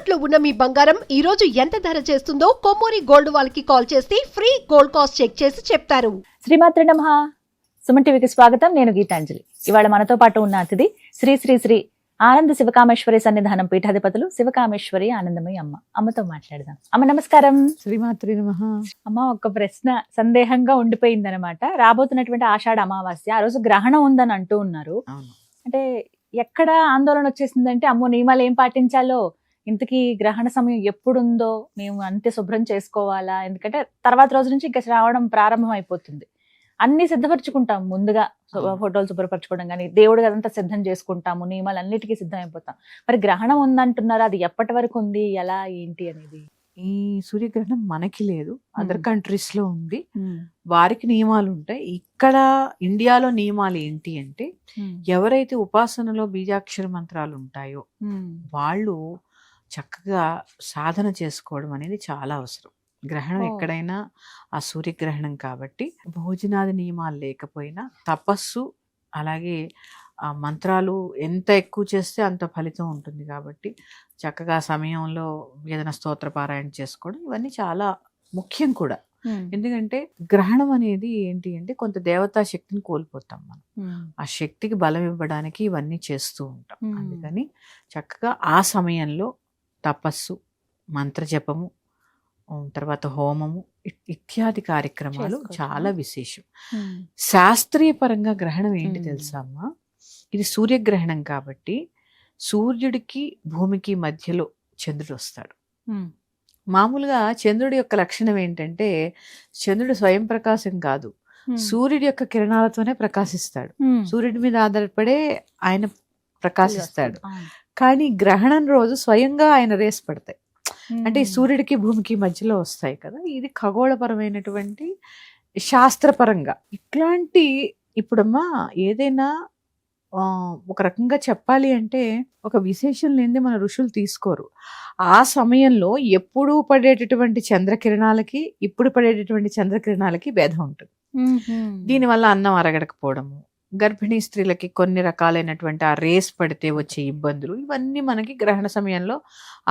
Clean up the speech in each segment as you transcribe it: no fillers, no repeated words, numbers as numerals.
తాకట్టులో ఉన్న మీ బంగారం ఈ రోజు ఎంత ధర చేస్తుందో కొమ్మూరి గోల్డ్ వాళ్ళకి కాల్ చేస్తే ఫ్రీ గోల్డ్ కాస్ట్ చెక్ చేసి చెప్తారు. శ్రీమాత్రి నమః. సుమన్ టీవీకి స్వాగతం. నేను గీతాంజలి. ఇవాళ మనతో పాటు ఉన్న అతిథి శ్రీ శ్రీ శ్రీ ఆనంద శివకామేశ్వరి సన్నిధానం పీఠాధిపతులు శివకామేశ్వరి ఆనందమయ్య అమ్మతో మాట్లాడదాం. అమ్మ నమస్కారం. శ్రీమాత్రి నమః. అమ్మ, ఒక ప్రశ్న సందేహంగా ఉండిపోయిందనమాట. రాబోతున్నటువంటి ఆషాఢ అమావాస్య, ఆ రోజు గ్రహణం ఉందని అంటూ ఉన్నారు. అంటే ఎక్కడ ఆందోళన వచ్చేసిందంటే, అమ్మో నియమాలు ఏం పాటించాలో, ఇంతకీ గ్రహణ సమయం ఎప్పుడుందో మేము అంతే శుభ్రం చేసుకోవాలా, ఎందుకంటే తర్వాత రోజు నుంచి ఇంకా రావడం ప్రారంభం అయిపోతుంది. అన్ని సిద్ధపరచుకుంటాం ముందుగా, ఫోటోలు శుభ్రపరచుకోవడం కానీ, దేవుడు అదంతా సిద్ధం చేసుకుంటాము, నియమాలు అన్నిటికీ సిద్ధం అయిపోతాం. మరి గ్రహణం ఉందంటున్నారు, అది ఎప్పటి వరకు ఉంది, ఎలా ఏంటి అనేది? ఈ సూర్యగ్రహణం మనకి లేదు, అదర్ కంట్రీస్ లో ఉంది, వారికి నియమాలు ఉంటాయి. ఇక్కడ ఇండియాలో నియమాలు ఏంటి అంటే, ఎవరైతే ఉపాసనలో బీజాక్షర మంత్రాలు ఉంటాయో వాళ్ళు చక్కగా సాధన చేసుకోవడం అనేది చాలా అవసరం. గ్రహణం ఎక్కడైనా ఆ సూర్యగ్రహణం కాబట్టి భోజనాది నియమాలు లేకపోయినా తపస్సు, అలాగే ఆ మంత్రాలు ఎంత ఎక్కువ చేస్తే అంత ఫలితం ఉంటుంది. కాబట్టి చక్కగా సమయంలో ఏదైనా స్తోత్ర పారాయణ చేసుకోవడం ఇవన్నీ చాలా ముఖ్యం కూడా. ఎందుకంటే గ్రహణం అనేది ఏంటి అంటే, కొంత దేవతా శక్తిని కోల్పోతాం మనం. ఆ శక్తికి బలం ఇవ్వడానికి ఇవన్నీ చేస్తూ ఉంటాం. అందుకని చక్కగా ఆ సమయంలో తపస్సు, మంత్రజపము, తర్వాత హోమము ఇత్యాది కార్యక్రమాలు చాలా విశేషం. శాస్త్రీయ పరంగా గ్రహణం ఏంటి తెలుసా అమ్మా? ఇది సూర్యగ్రహణం కాబట్టి సూర్యుడికి భూమికి మధ్యలో చంద్రుడు వస్తాడు. మామూలుగా చంద్రుడి యొక్క లక్షణం ఏంటంటే, చంద్రుడు స్వయం ప్రకాశం కాదు, సూర్యుడి యొక్క కిరణాలతోనే ప్రకాశిస్తాడు. సూర్యుడి మీద ఆధారపడే ఆయన ప్రకాశిస్తాడు. కానీ గ్రహణం రోజు స్వయంగా ఆయన రేస్ పడతాయి. అంటే సూర్యుడికి భూమికి మధ్యలో వస్తాయి కదా. ఇది ఖగోళపరమైనటువంటి శాస్త్రపరంగా ఇట్లాంటి. ఇప్పుడమ్మా ఏదైనా ఒక రకంగా చెప్పాలి అంటే, ఒక విశేషం లేనిదే మన ఋషులు తీసుకోరు. ఆ సమయంలో ఎప్పుడు పడేటటువంటి చంద్రకిరణాలకి ఇప్పుడు పడేటటువంటి చంద్రకిరణాలకి భేదం ఉంటుంది. దీనివల్ల అన్నం అరగడకపోవడము, గర్భిణీ స్త్రీలకి కొన్ని రకాలైనటువంటి ఆ రేస్ పడితే వచ్చే ఇబ్బందులు, ఇవన్నీ మనకి గ్రహణ సమయంలో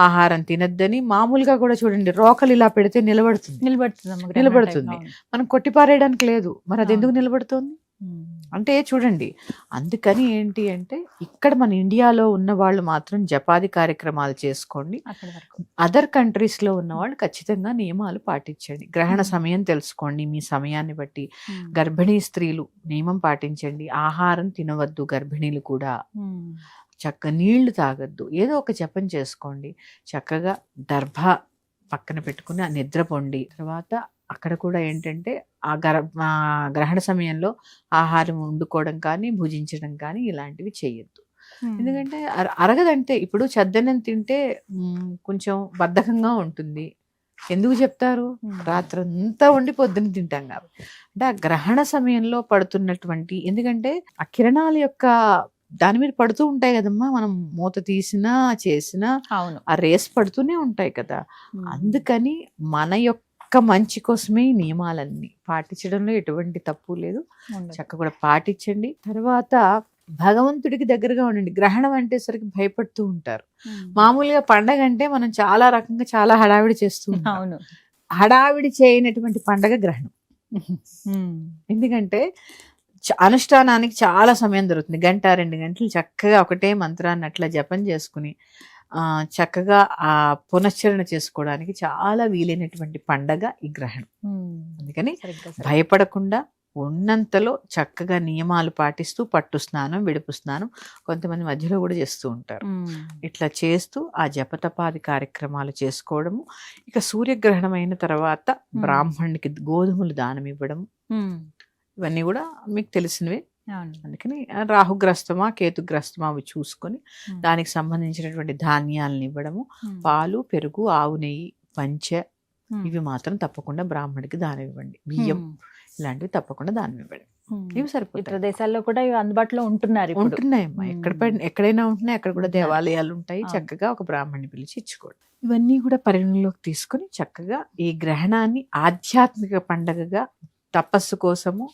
ఆహారం తినద్దని. మామూలుగా కూడా చూడండి, రోకలు ఇలా పెడితే నిలబడుతుంది, మనం కొట్టిపారేయడానికి లేదు, మరి అది ఎందుకు నిలబడుతుంది అంటే చూడండి. అందుకని ఏంటి అంటే, ఇక్కడ మన ఇండియాలో ఉన్న వాళ్ళు మాత్రం జపాది కార్యక్రమాలు చేసుకోండి. అదర్ కంట్రీస్ లో ఉన్న వాళ్ళు ఖచ్చితంగా నియమాలు పాటించండి. గ్రహణ సమయం తెలుసుకోండి, మీ సమయాన్ని బట్టి. గర్భిణీ స్త్రీలు నియమం పాటించండి, ఆహారం తినవద్దు. గర్భిణీలు కూడా నీళ్లు తాగద్దు. ఏదో ఒక జపం చేసుకోండి. చక్కగా దర్భ పక్కన పెట్టుకుని ఆ నిద్రపోండి. తర్వాత అక్కడ కూడా ఏంటంటే, ఆ గ్రహణ సమయంలో ఆహారం వండుకోవడం కానీ, భుజించడం కానీ ఇలాంటివి చేయొద్దు. ఎందుకంటే అరగదంటే, ఇప్పుడు చద్దన్నం తింటే కొంచెం బద్ధకంగా ఉంటుంది. ఎందుకు చెప్తారు? రాత్రంతా వండి పొద్దున్న తింటాం కాబట్టి. అంటే ఆ గ్రహణ సమయంలో పడుతున్నటువంటి, ఎందుకంటే ఆ కిరణాల యొక్క దాని మీద పడుతూ ఉంటాయి కదమ్మా, మనం మూత తీసినా చేసినా ఆ రేస్ పడుతూనే ఉంటాయి కదా. అందుకని మన యొక్క మంచి కోసమే ఈ నియమాలన్నీ పాటించడంలో ఎటువంటి తప్పు లేదు. చక్కగా కూడా పాటించండి. తర్వాత భగవంతుడికి దగ్గరగా ఉండండి. గ్రహణం అంటే సరికి భయపడుతూ ఉంటారు. మామూలుగా పండగ అంటే మనం చాలా రకంగా చాలా హడావిడి చేస్తూ ఉంటాం. హడావిడి చేయనటువంటి పండగ గ్రహణం. ఎందుకంటే అనుష్ఠానానికి చాలా సమయం దొరుకుతుంది. 1-2 గంటలు చక్కగా ఒకటే మంత్రాన్ని అట్లా జపం చేసుకుని చక్కగా ఆ పునశ్చరణ చేసుకోవడానికి చాలా వీలైనటువంటి పండగ ఈ గ్రహణం. అందుకని భయపడకుండా ఉన్నంతలో చక్కగా నియమాలు పాటిస్తూ, పట్టు స్నానం, విడుపు స్నానం కొంతమంది మధ్యలో కూడా చేస్తూ ఉంటారు. ఇట్లా చేస్తూ ఆ జపతపాది కార్యక్రమాలు చేసుకోవడము. ఇక సూర్యగ్రహణం అయిన తర్వాత బ్రాహ్మణునికి గోధుమలు దానం ఇవ్వడము, ఇవన్నీ కూడా మీకు తెలిసినవే. అందుకని రాహుగ్రస్తమా కేతుగ్రస్తమా అవి చూసుకొని దానికి సంబంధించినటువంటి ధాన్యాలను ఇవ్వడము, పాలు, పెరుగు, ఆవు నెయ్యి, పంచె ఇవి మాత్రం తప్పకుండా బ్రాహ్మణికి దానం ఇవ్వండి. బియ్యం ఇలాంటివి తప్పకుండా దానం ఇవ్వండి. ఇవి సరిపోతాయి. ప్రదేశాల్లో కూడా అందుబాటులో ఉంటున్నాయమ్మా. ఎక్కడైనా ఉంటున్నాయి. అక్కడ కూడా దేవాలయాలు ఉంటాయి. చక్కగా ఒక బ్రాహ్మణ్ణి పిలిచి ఇచ్చుకోండి. ఇవన్నీ కూడా పరిగణలోకి తీసుకుని చక్కగా ఈ గ్రహణాన్ని ఆధ్యాత్మిక పండగగా తపస్సు కోసము,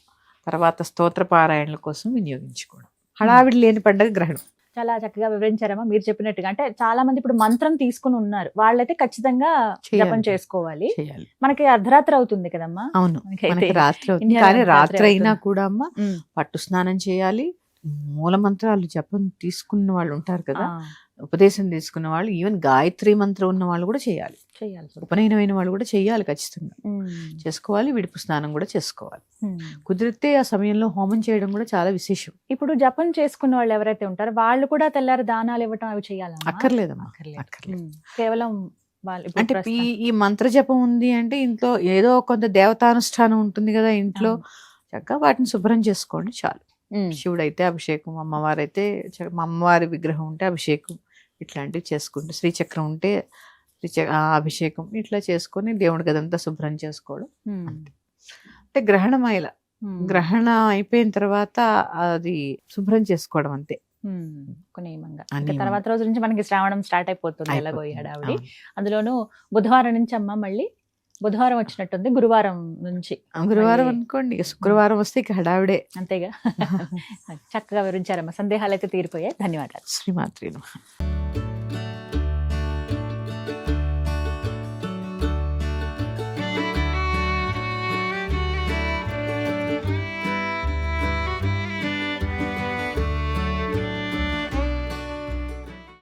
తర్వాత స్తోత్ర పారాయణల కోసం వినియోగించుకోవడం. హడావిడి లేని పండగ గ్రహణం. చాలా చక్కగా వివరించారమ్మా మీరు చెప్పినట్టుగా. అంటే చాలా మంది ఇప్పుడు మంత్రం తీసుకుని ఉన్నారు, వాళ్ళైతే ఖచ్చితంగా చేయాలి. జపం చేసుకోవాలి. చేయాలి. మనకి అర్ధరాత్రి అవుతుంది కదమ్మా. అవును, మనకైతే మనకి రాత్రి అవుతుంది. ఇండియాలో కానీ రాత్రి రాత్రి అయినా అవుతుంది. కూడా అమ్మ ఉమ్. పట్టు స్నానం చేయాలి. మూల మంత్రాలు జపం తీసుకున్న వాళ్ళు ఉంటారు కదా, ఆ, ఉపదేశం తీసుకున్న వాళ్ళు, ఈవెన్ గాయత్రి మంత్రం ఉన్న వాళ్ళు కూడా చేయాలి. చేయాలి. ఉపనయనమైన వాళ్ళు కూడా చేయాలి, ఖచ్చితంగా ఉమ్. చేసుకోవాలి. విడుపు స్నానం కూడా చేసుకోవాలి. ఉమ్. కుదిరితే ఆ సమయంలో హోమం చేయడం కూడా చాలా విశేషం. ఇప్పుడు జపం చేసుకున్న వాళ్ళు ఎవరైతే ఉంటారో వాళ్ళు కూడా తెల్లారి దానాలు ఇవ్వటం అవి చేయాలమ్మా? అక్కర్లేదమ్మా, అక్కర్లేదు. అక్కర్లేదు. కేవలం వాళ్ళు ఇప్పుడు అంటే ప్రస్తుతం- ఈ మంత్ర జపం ఉంది అంటే ఇంట్లో ఏదో కొంత దేవతానుష్ఠానం ఉంటుంది కదా ఇంట్లో, చక్కగా వాటిని శుభ్రం చేసుకోండి చాలు. ఉమ్. శివుడైతే అభిషేకం, అమ్మవారైతే మా అమ్మవారి విగ్రహం ఉంటే అభిషేకం, ఇట్లాంటివి చేసుకుంటే, శ్రీచక్రం ఉంటే అభిషేకం, ఇట్లా చేసుకొని దేవుడి గదంతా శుభ్రం చేసుకోవడం. ఉమ్. అంటే గ్రహణమైల ఉమ్. గ్రహణం అయిపోయిన తర్వాత అది శుభ్రం చేసుకోవడం అంతే. ఉమ్. ఒక నియమంగా. ఆ ఇంకా నియమం. తర్వాత రోజు నుంచి మనకి శ్రావణం స్టార్ట్ అయిపోతుంది ఎలాగో ఈ అయిపోతుంది. హడావిడి. అవును. అందులోనూ బుధవారం నుంచి అమ్మ మళ్ళీ బుధవారం వచ్చినట్టుంది, గురువారం నుంచి గురువారం మళ్ళీ- అనుకోండి, ఇక శుక్రవారం వస్తే ఇక హడావిడే. అంతేగా. చక్కగా వివరించారమ్మా, సందేహాలు అయితే తీరిపోయాయి. ధన్యవాదాలు. శ్రీమాత్రి నమః.